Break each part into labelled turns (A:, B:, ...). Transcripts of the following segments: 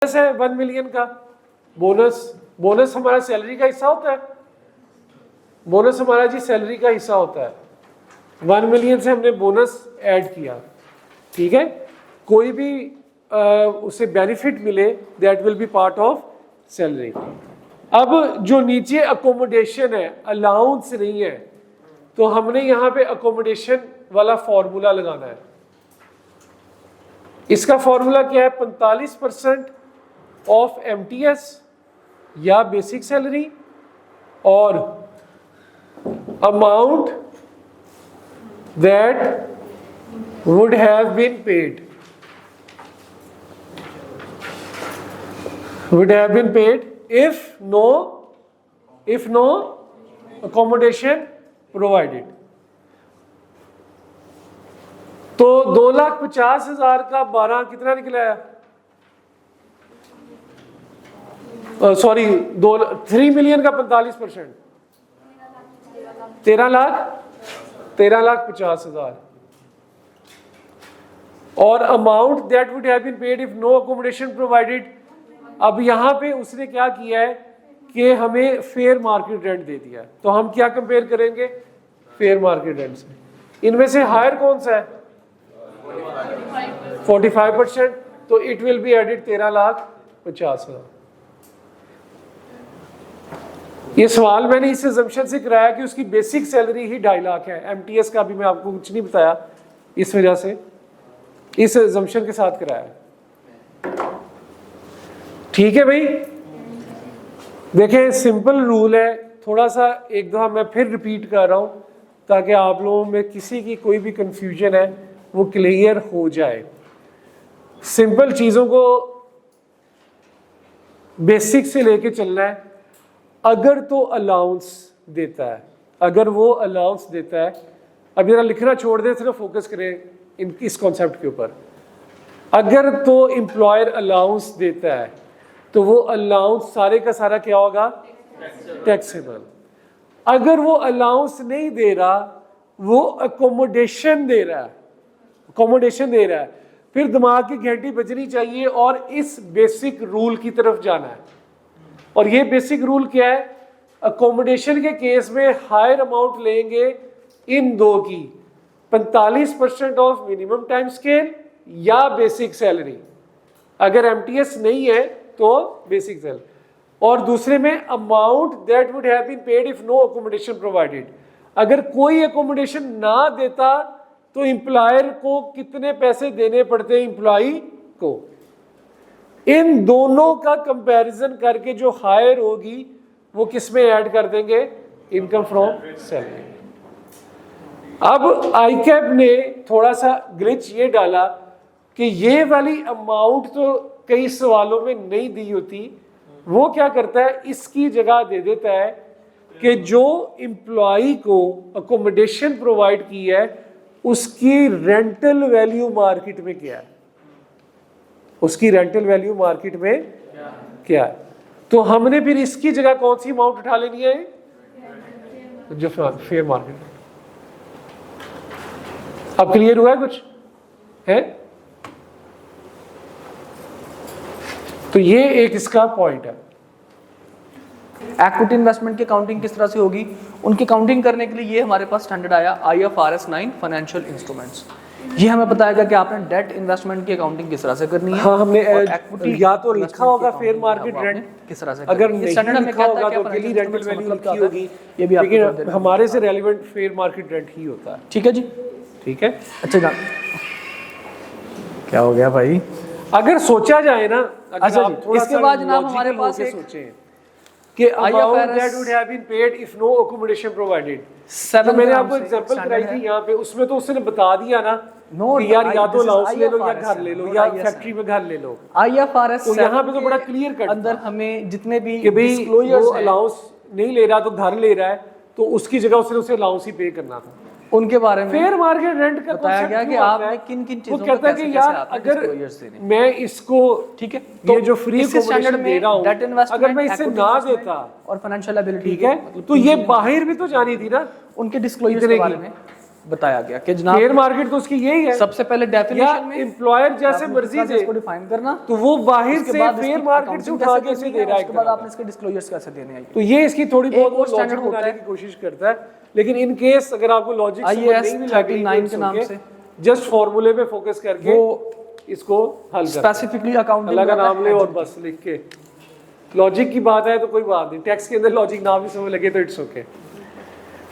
A: है 1 मिलियन का बोनस हमारा सैलरी का हिस्सा होता है। बोनस हमारा जी सैलरी का हिस्सा होता है। 1 मिलियन से हमने बोनस ऐड किया, ठीक है। कोई भी उसे बेनिफिट मिले that will be part of salary. अब जो नीचे अकोमोडेशन है, अलाउंस नहीं है, तो हमने यहाँ पे अकोमोडेशन वाला फॉर्मूला लगाना है। इसका फॉर्मूला क्या है? 45% ऑफ MTS या बेसिक सैलरी और amount that would have been paid if no accommodation provided। तो 2,50,000 का 12 कितना निकला है? सॉरी 3 मिलियन का 45% 13,50,000 और amount that would have been paid if no accommodation provided. अब यहां पे उसने क्या किया है कि हमें फेयर मार्केट रेंट दे दिया है, तो हम क्या कंपेयर करेंगे? फेयर मार्केट रेंट से। इनमें से हायर कौन सा है? 45%, तो इट विल बी एडेड 13,50,000। ये सवाल मैंने इस assumption से कराया कि उसकी बेसिक सैलरी ही 2.5 लाख है। MTS का भी मैं आपको कुछ नहीं बताया, इस वजह से इस assumption के साथ कराया। ठीक है भाई, देखें सिंपल रूल है। थोड़ा सा एक दफा मैं फिर रिपीट कर रहा हूं ताकि आप लोगों में किसी की कोई भी कंफ्यूजन है वो क्लियर हो जाए। सिंपल चीजों को बेसिक से लेके चलना है। अगर तो अलाउंस देता है, अगर वो अलाउंस देता है, अब जरा लिखना छोड़ दें, सिर्फ फोकस करें इस कॉन्सेप्ट के ऊपर। अगर तो एम्प्लॉयर अलाउंस देता है तो वो अलाउंस सारे का सारा क्या होगा? टैक्सेबल। अगर वो अलाउंस नहीं दे रहा, वो अकोमोडेशन दे रहा है, फिर दिमाग की घंटी बजनी चाहिए और इस बेसिक रूल की तरफ जाना है। और ये बेसिक रूल क्या है? अकोमोडेशन के केस में हायर अमाउंट लेंगे इन दो की, 45% ऑफ मिनिमम टाइम स्केल या बेसिक सैलरी। अगर MTS नहीं है तो बेसिक सैलरी। और दूसरे में amount that would have been paid if no accommodation provided. अगर कोई अकोमोडेशन ना देता तो एम्प्लॉयर को कितने पैसे देने पड़ते हैं एम्प्लॉई को। इन दोनों का कंपैरिजन करके जो हायर होगी वो किस में ऐड कर देंगे? Income from salary. अब ICAP ने थोड़ा सा ग्लिच ये डाला कि ये वाली अमाउंट तो कई सवालों में नहीं दी होती। वो क्या करता है, इसकी जगह दे देता है कि जो एम्प्लॉई को अकोमोडेशन प्रोवाइड की है उसकी रेंटल वैल्यू मार्केट में क्या है, उसकी रेंटल वैल्यू मार्केट में क्या है। तो हमने फिर इसकी जगह कौन सी अमाउंट उठा लेनी है? जो फेयर मार्केट। अब क्लियर हुआ है कुछ है? तो ये एक इसका पॉइंट है।
B: इक्विटी इन्वेस्टमेंट की अकाउंटिंग किस तरह से होगी, उनकी अकाउंटिंग करने के लिए ये हमारे पास स्टैंडर्ड आया IFRS 9 फाइनेंशियल इंस्ट्रूमेंट्स। ये हमें बताएगा कि आपने डेट इन्वेस्टमेंट की अकाउंटिंग किस तरह से करनी है।
A: हाँ, हमने या तो लिखा होगा फेयर मार्केट रेंट
B: किस तरह से,
A: अगर नहीं लिखा होगा तो अकेली रेंटल वैल्यू लिखी होगी,
B: ये भी
A: लेकिन हमारे से रेलेवेंट फेयर मार्केट रेंट ही होता है।
B: ठीक है जी,
A: ठीक है।
B: अच्छा क्या हो गया भाई?
A: अगर सोचा जाए ना,
B: अच्छा जी, इसके बाद जनाब हमारे पास
A: सोचे कि amount that would have been paid if no accommodation provided. तो मैंने आपको एग्जांपल कराई थी यहाँ पे, उसमें तो उसने बता दिया ना कि यार या तो हाउस ले लो या घर ले लो या फैक्ट्री में घर ले लो।
B: IFRS
A: तो यहाँ पे तो बड़ा क्लियर कट
B: अंदर हमें जितने भी
A: कि भाई वो अलाउंस नहीं ले रहा तो घर ले रहा है, तो उसकी जगह उसने उसे अलाउंस ही पे करना था।
B: उनके बारे में
A: फेयर मार्केट रेंट का
B: बताया गया कि आपने किन किन चीजों
A: को कहता है कि यार अगर मैं इसको,
B: ठीक है,
A: ये जो फ्री अकोमोडेशन दे रहा हूँ, अगर मैं इससे ना देता
B: और फाइनेंशियल एबिलिटी,
A: ठीक है, तो ये बाहर भी तो जानी थी ना
B: उनके डिस्क्लोजर के बारे में। बताया गया कि जनाब
A: फेयर मार्केट तो उसकी यही है,
B: सबसे पहले
A: या
B: डेफिनेशन में
A: एम्प्लॉयर जैसे मर्जी से
B: इसको डिफाइन करना,
A: तो वो बाहर
B: उसके
A: से
B: बाद
A: फेयर
B: इसकी
A: मार्केट से
B: accounting
A: उठा
B: कैसे
A: के इसे
B: करनी
A: दे
B: है,
A: रहा है
B: उसके बाद
A: एक
B: आपने इसके डिस्क्लोजर्स कैसे देने हैं।
A: तो ये इसकी थोड़ी
B: एक
A: बहुत
B: और
A: लॉजिक
B: standard होता
A: बनाने
B: है।
A: की कोशिश करता है, लेकिन इन केस अगर आपको लॉजिक समझ
B: IAS
A: नहीं भी लग रही
B: 39 के नाम से
A: जस्ट फॉर्मूले पे फोकस करके
B: वो
A: इसको हल कर
B: स्पेसिफिकली अकाउंटिंग
A: अल्लाह का नाम ले और बस लिख के लॉजिक की बात है तो कोई बात नहीं, टैक्स के अंदर लॉजिक ना भी समझ लगे तो इट्स ओके।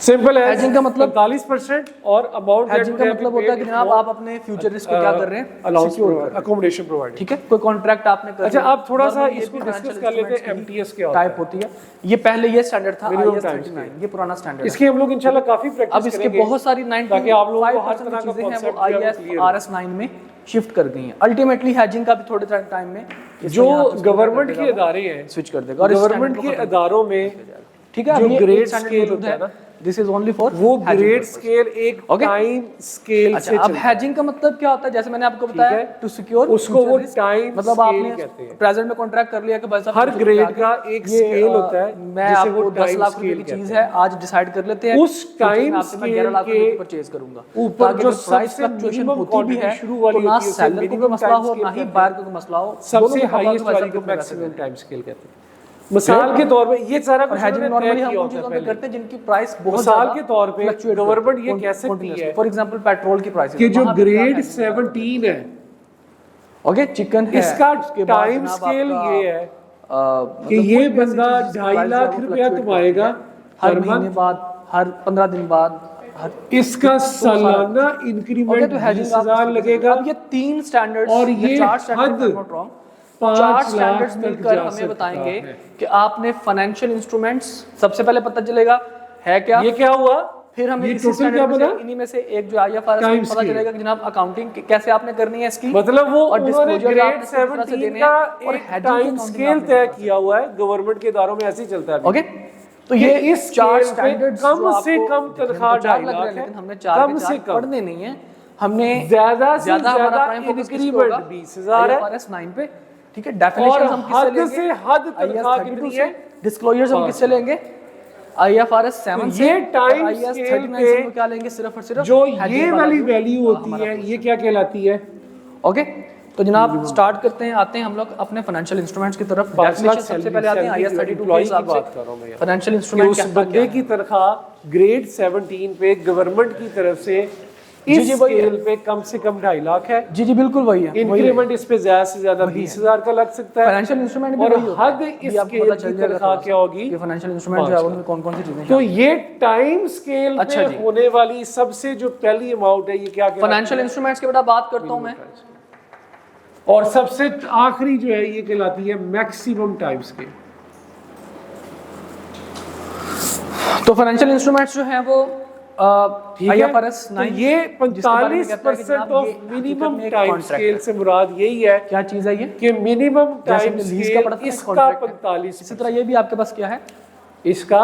A: सिंपल है,
B: Hedging का मतलब
A: 45% और अमाउंट
B: हेजिंग का मतलब होता है कि जनाब आप अपने फ्यूचर रिस्क को क्या कर रहे हैं, सिक्योर कर रहे हैं,
A: अकोमोडेशन प्रोवाइड।
B: ठीक है। कोई कॉन्ट्रैक्ट आपने कर
A: अच्छा
B: लिया,
A: आप थोड़ा सा
B: normally ये
A: इसको
B: भी
A: डिस्कस
B: financial
A: कर लेते हैं,
B: instruments की
A: एमटीएस क्या होता
B: टाइप
A: है।
B: होती है। ये पहले ये स्टैंडर्ड था
A: Minimum
B: IAS
A: time
B: 39, ये पुराना स्टैंडर्ड है।
A: इसकी हम लोग इंशाल्लाह काफी
B: अब
A: प्रैक्टिस
B: इसके
A: करेंगे
B: बहुत सारी
A: ताकि आप लोगों को हर
B: 95%
A: तरह का
B: चीजें हैं
A: concept
B: वो
A: जो है वो
B: IAS
A: clear हो।
B: RS 9 में शिफ्ट कर गई हैं। अल्टीमेटली हेजिंग का भी थोड़े टाइम में
A: जो गवर्नमेंट के इदारे हैं,
B: स्विच कर देगा और
A: गवर्नमेंट के इदारों में
B: ठीक है।
A: जो
B: अब ये
A: ग्रेड
B: एक standard
A: स्केल
B: मौजूद
A: होता है ना,
B: दिस इज ओनली फॉर
A: वो ग्रेड स्केल एक टाइम स्केल
B: अच्छा
A: से
B: अब
A: चलता है।
B: हेजिंग का मतलब क्या होता है, जैसे मैंने आपको बताया
A: है।
B: टू सिक्योर
A: उसको वो time
B: मतलब
A: scale
B: आपने
A: कहते हैं।
B: प्रेजेंट में कॉन्ट्रैक्ट कर लिया कि भाई साहब
A: हर
B: future
A: ग्रेड
B: में
A: का
B: आगे
A: एक
B: ये,
A: स्केल होता है
B: मैं
A: जिसे वो
B: आपको 10
A: time
B: लाख रुपए
A: scale
B: की चीज
A: कहते
B: है आज डिसाइड कर लेते हैं,
A: उस time
B: मैं 11 लाख
A: scale
B: रुपए
A: के
B: परचेज करूंगा
A: ऊपर
B: ताकि
A: जो
B: प्राइस
A: सबसे
B: फ्लक्चुएशन
A: minimum
B: होती भी है
A: quantity शुरू वाली
B: तो ना
A: होती है, उसे
B: सेलर को कोई
A: minimum
B: मसला
A: time
B: हो
A: scale
B: ना ही
A: कहते
B: बायर को कोई मसला हो,
A: सबसे
B: दोनों को
A: हाईएस्ट
B: पता हो
A: वाली को
B: कितने पैसे
A: मैक्सिमम
B: देने हैं।
A: टाइम स्केल कहते हैं। मिसाल के तौर पे ये सारा
B: और
A: कुछ
B: हेजिंग
A: उन्होंने
B: नॉर्मली
A: तय
B: हम
A: किया
B: उन
A: होता है
B: चीजों पे
A: पहले।
B: करते हैं जिनकी प्राइस बहुत
A: मिसाल के तौर पे गवर्नमेंट ये कह सकती है
B: फॉर एग्जांपल पेट्रोल की प्राइस
A: कि जो ग्रेड 17 है
B: ओके चिकन है
A: इसका
B: उसके बाद
A: टाइम
B: जनाब
A: स्केल
B: आपका,
A: ये है
B: मतलब
A: कि ये
B: कोई भी ऐसी
A: बंदा
B: चीज़ जिसकी
A: 2.5
B: price
A: लाख
B: है वो
A: रुपया
B: fluctuate
A: कमाएगा
B: करती है। हर
A: per
B: महीने
A: month।
B: बाद हर 15 दिन बाद हर
A: इसका सालाना
B: ओके
A: इंक्रीमेंट
B: तो हेजिंग
A: 20,000 लगेगा
B: अब ये तीन स्टैंडर्ड्स
A: और ये
B: चार स्टैंडर्ड्स
A: हद
B: नॉट रॉन्ग
A: 5
B: चार
A: लाख
B: स्टैंडर्ड्स
A: तक
B: मिलकर
A: जा
B: हमें
A: सकता
B: बताएंगे
A: है।
B: कि आपने फाइनेंशियल इंस्ट्रूमेंट्स सबसे पहले पता चलेगा है क्या,
A: ये क्या हुआ,
B: फिर हमें
A: ये
B: इसी
A: टोटल क्या
B: स्टैंडर्ड में
A: बना,
B: से इन्हीं में से एक जो IFRS
A: Time
B: में पता
A: scale।
B: चलेगा कि जनाब अकाउंटिंग कैसे आपने करनी है इसकी,
A: मतलब वो
B: और
A: उन्होंने
B: disclosure
A: ग्रेड
B: आपने किस तरह से
A: 17
B: देने
A: का
B: हैं और
A: एक
B: hedging
A: टाइम
B: की
A: स्केल
B: accounting
A: तय
B: आपने
A: किया हुआ है, गवर्नमेंट के इदारों में ऐसे ही चलता है।
B: ओके तो
A: कि
B: ये
A: इस
B: चार
A: स्केल पे
B: स्टैंडर्ड्स
A: कम से कम तनख्वाह 2.5 लाख है,
B: लेकिन हमने चार
A: कम
B: के
A: से
B: चार
A: कम
B: पढ़ने नहीं है, हमने
A: ज्यादा से
B: हमारा
A: ज्यादा
B: प्राइम फोकस किस पे
A: इंक्रीमेंट
B: होगा
A: 20,000 है
B: IFRS 9 पे, ठीक है।
A: और
B: डेफिनेशन हम किससे
A: हद
B: लेंगे,
A: से हद
B: IAS
A: तनख्वाह
B: 32
A: कितनी
B: से,
A: है,
B: डिस्क्लोजर्स हम किससे लेंगे IFRS 7
A: तो
B: से,
A: ये टाइम
B: और IAS
A: स्केल
B: 39
A: पे
B: से हम क्या लेंगे सिर्फ और सिर्फ
A: जो
B: hedging
A: ये
B: वाला
A: वाली
B: जो
A: वैल्यू होती
B: हमारा
A: है ये क्या कहलाती है।
B: ओके तो जनाब स्टार्ट करते हैं, आते हैं हम लोग अपने फाइनेंशियल इंस्ट्रूमेंट्स की तरफ।
A: 5 लाख
B: डेफिनेशन सबसे पहले आते हैं IAS 32 के
A: की
B: हिसाब
A: बात
B: से
A: कर रहा हूं मैं यहाँ।
B: फाइनेंशियल
A: कि
B: इंस्ट्रूमेंट
A: उस बंदे की तनख्वाह ग्रेड 17 पे गवर्नमेंट की तरफ से इस
B: जी, वही है।
A: स्केल पे कम से कम 2.5 लाख है।
B: जी जी बिल्कुल वही है,
A: इंक्रीमेंट इस पे ज्यादा से ज्यादा 20,000 का लग सकता है।
B: फाइनेंशियल इंस्ट्रूमेंट भी
A: और
B: वही होता है।
A: हद
B: ये
A: इस
B: आपको
A: स्केल
B: पता
A: की
B: चल जाएगा
A: तनख्वाह
B: थोड़ा
A: क्या
B: सा।
A: होगी,
B: ये फाइनेंशियल इंस्ट्रूमेंट जो है उनमें कौन-कौन सी चीजें
A: तो ये टाइम स्केल
B: अच्छा
A: पे
B: जी।
A: होने वाली सबसे जो पहली अमाउंट है ये क्या कहलाती है?
B: फाइनेंशियल इंस्ट्रूमेंट्स की बेटा बात करता हूं मैं।
A: और सबसे आखिरी जो है ये कहलाती है मैक्सिमम टाइम स्केल।
B: तो फाइनेंशियल इंस्ट्रूमेंट्स जो हैं वो IFRS
A: तो
B: 9
A: ये
B: जिसके बारे में कहता है कि
A: 45%
B: जनाब
A: ऑफ
B: ये
A: मिनिमम
B: हकीकत में एक
A: टाइम
B: contract
A: स्केल
B: है।
A: से मुराद यही है
B: क्या चीज है ये
A: कि मिनिमम
B: जैसे
A: टाइम
B: हमने लीज का
A: स्केल
B: पढ़ा था,
A: इसका
B: contract है।
A: 45,
B: इसी तरह ये भी आपके पास क्या है
A: इसका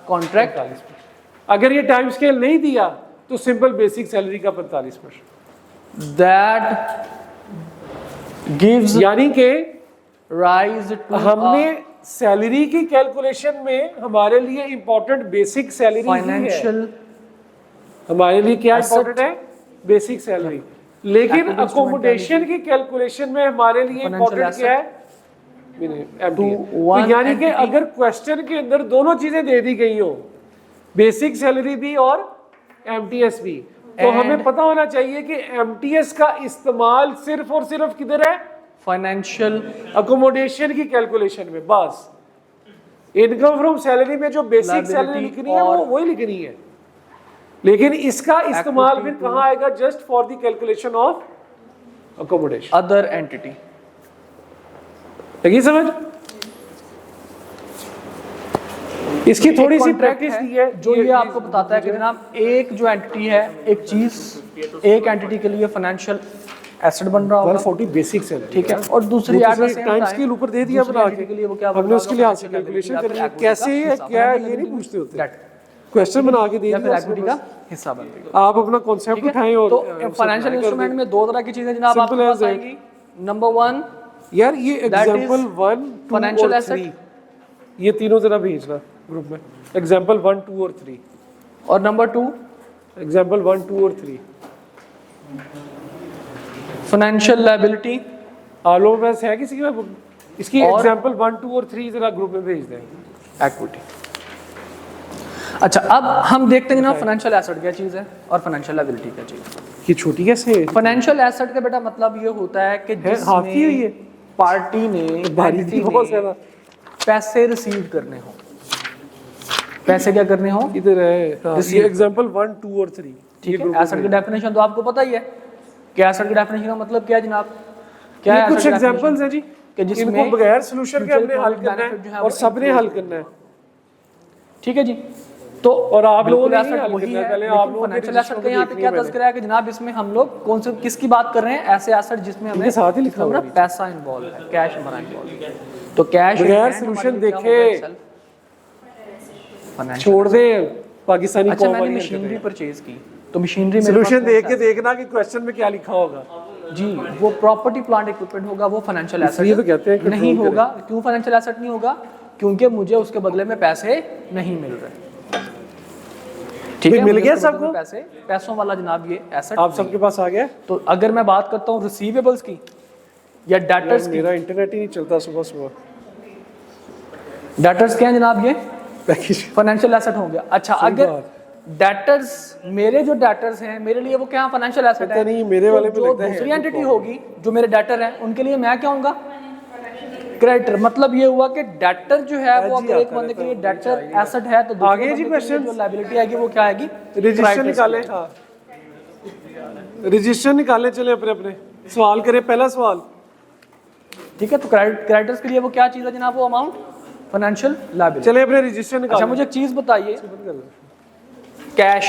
B: कॉन्ट्रैक्ट
A: 45%। अगर ये टाइम स्केल नहीं दिया तो सिंपल बेसिक सैलरी का 45%,
B: दैट गिव्स
A: यानी कि
B: राइज टू
A: हमने सैलरी की कैलकुलेशन में हमारे लिए इंपॉर्टेंट बेसिक सैलरी ही है।
B: फाइनेंशियल
A: हमारे लिए क्या
B: Asset.
A: इंपॉर्टेंट है, बेसिक सैलरी। लेकिन
B: Equity
A: अकोमोडेशन की कैलकुलेशन में हमारे लिए
B: Financial
A: इंपॉर्टेंट क्या है,
B: to
A: तो
B: one
A: यानी कि
B: entity.
A: अगर क्वेश्चन के अंदर दोनों चीजें दे दी गई हो, बेसिक सैलरी भी और एमटीएस भी, तो
B: And-
A: हमें पता होना चाहिए कि एमटीएस का इस्तेमाल सिर्फ और सिर्फ किधर है,
B: फाइनेंशियल
A: अकोमोडेशन की कैलकुलेशन में। बस इनकम फ्रॉम सैलरी में जो बेसिक सैलरी
B: Liability
A: लिखनी है वो
B: और-
A: वही लिखनी है, लेकिन इसका इस्तेमाल फिर कहाँ आएगा, just for the calculation of accommodation.
B: Other entity.
A: लगी समझ? इसकी थोड़ी सी
B: contract
A: प्रैक्टिस दी है
B: जो ये आपको बताता है कि जनाब एक जो एंटिटी है, एक चीज एक एंटिटी के लिए फाइनेंशियल एसेट बन रहा होगा,
A: 140 बेसिक सैलरी,
B: ठीक है, और दूसरी
A: वो तो
B: at the
A: sir
B: same
A: time scale ऊपर दे दिया बना के,
B: के लिए वो क्या
A: हमने उसके लिए हाथ से कैलकुलेशन करनी है, कैसे है क्या है ये नहीं पूछते होते, क्वेश्चन बना के दे
B: या फिर
A: दिया
B: एक्विटी
A: उसमें
B: का
A: बस।
B: हिस्सा बन रही
A: आप अपना कॉन्सेप्ट उठाएं और
B: तो फाइनेंशियल इंस्ट्रूमेंट में दो तरह की चीजें जनाब आपके
A: Simple
B: पास
A: as that.
B: आएंगी। नंबर 1
A: यार ये
B: is
A: एग्जांपल 1 2
B: financial
A: और
B: asset.
A: 3 ये तीनों जरा भेजना ग्रुप में, एग्जांपल 1 2 और 3।
B: और नंबर 2
A: एग्जाम्पल 1, 2 और 3।
B: फाइनेंशियल लायबिलिटी,
A: आलो में है किसी के पास इसकी
B: और?
A: एग्जाम्पल 1, 2 और 3 जरा ग्रुप में भेज दें।
B: इक्विटी। अच्छा, अब हम देखते हैं ना फाइनेंशियल एसेट क्या चीज़ है और फाइनेंशियल लायबिलिटी क्या चीज़ है।
A: ये छोटी कैसे है?
B: फाइनेंशियल एसेट का बेटा मतलब ये होता है कि
A: हाथी हुई है
B: जिसमें पार्टी ने
A: भारी थी बहुत
B: entity ने
A: ज्यादा।
B: पैसे रिसीव करने हो, पैसे क्या करने हो,
A: इधर है हाँ, ये एग्जाम्पल 1, 2 और 3।
B: ठीक है। एसेट की डेफिनेशन तो आपको पता ही है कि एसेट की डेफिनेशन का मतलब क्या है जनाब, क्या
A: ये
B: है
A: कुछ
B: asset definition?
A: एग्जांपल्स हैं जी
B: कि जिसमें
A: इनको बगैर सॉल्यूशन के हमने हल
B: future
A: करना
B: benefit जो
A: है
B: है
A: और
B: वो
A: सबने हल करना है।
B: ठीक है जी। तो
A: और आप लोगों ने
B: बिल्कुल
A: ही
B: asset
A: हल
B: वही
A: करना है,
B: है,
A: पहले
B: लेकिन
A: आप लोगों के
B: फाइनेंशियल
A: रजिस्टरों
B: एसेट
A: को
B: का यहाँ पे
A: देखनी
B: क्या
A: है
B: तज़किरा है कि जनाब इसमें हम लोग कौन से किसकी बात कर रहे हैं, ऐसे एसेट जिसमें हमें
A: इनके साथ ही लिखा हुआ है।
B: पैसा इन्वॉल्व है, कैश हमारा इन्वॉल्व है। तो कैश
A: बगैर solution देखे छोड़ दे पाकिस्तानी
B: अच्छा,
A: कौम
B: मैंने
A: वाली
B: मशीनरी परचेज की तो मशीनरी में
A: सॉल्यूशन देख के देखना कि क्वेश्चन में क्या लिखा होगा।
B: जी, वो प्रॉपर्टी प्लांट इक्विपमेंट होगा, वो फाइनेंशियल एसेट
A: इसलिए तो कहते हैं control
B: नहीं
A: करें।
B: होगा। क्यों फाइनेंशियल एसेट नहीं होगा? क्योंकि मुझे उसके बदले में पैसे नहीं मिल रहे। ठीक है,
A: मिल
B: मुझे
A: गया
B: उसके बदले में
A: सबको?
B: पैसे, पैसों वाला जनाब ये एसेट
A: आप सबके पास आ गया?
B: तो अगर मैं बात करता हूँ रिसीवेबल्स की या डेटर्स की,
A: मेरा इंटरनेट ही नहीं चलता सुबह सुबह।
B: डेटर्स क्या है जनाब, ये
A: पैकेज
B: फाइनेंशियल एसेट हो गया। अच्छा, अगर डेटर्स, मेरे जो डेटर्स हैं मेरे लिए वो क्या फाइनेंशियल एसेट
A: पता
B: है?
A: नहीं, मेरे
B: तो
A: वाले में
B: जो
A: लगता है
B: दूसरी
A: है
B: एंटिटी
A: कुछ
B: होगी जो मेरे डेटर हैं उनके लिए मैं क्या होऊंगा? क्रेडिटर। मतलब ये हुआ कि डेटर जो है वो अगर एक बंदे के लिए डेटर एसेट है तो दूसरे
A: आगे जी
B: बंदे के लिए
A: क्वेश्चन
B: जो लायबिलिटी आएगी वो क्या आएगी?
A: रजिस्टर
B: Creditors
A: निकाले।
B: की।
A: हाँ रजिस्टर निकाले, चले अपने अपने सवाल करें। पहला सवाल
B: ठीक है, तो क्रेडिटर्स के लिए वो क्या चीज़ है जनाब? वो अमाउंट फाइनेंशियल लायबिलिटी।
A: चले अपने रजिस्टर
B: अच्छा,
A: निकाले।
B: मुझे एक चीज़ बताइए, कैश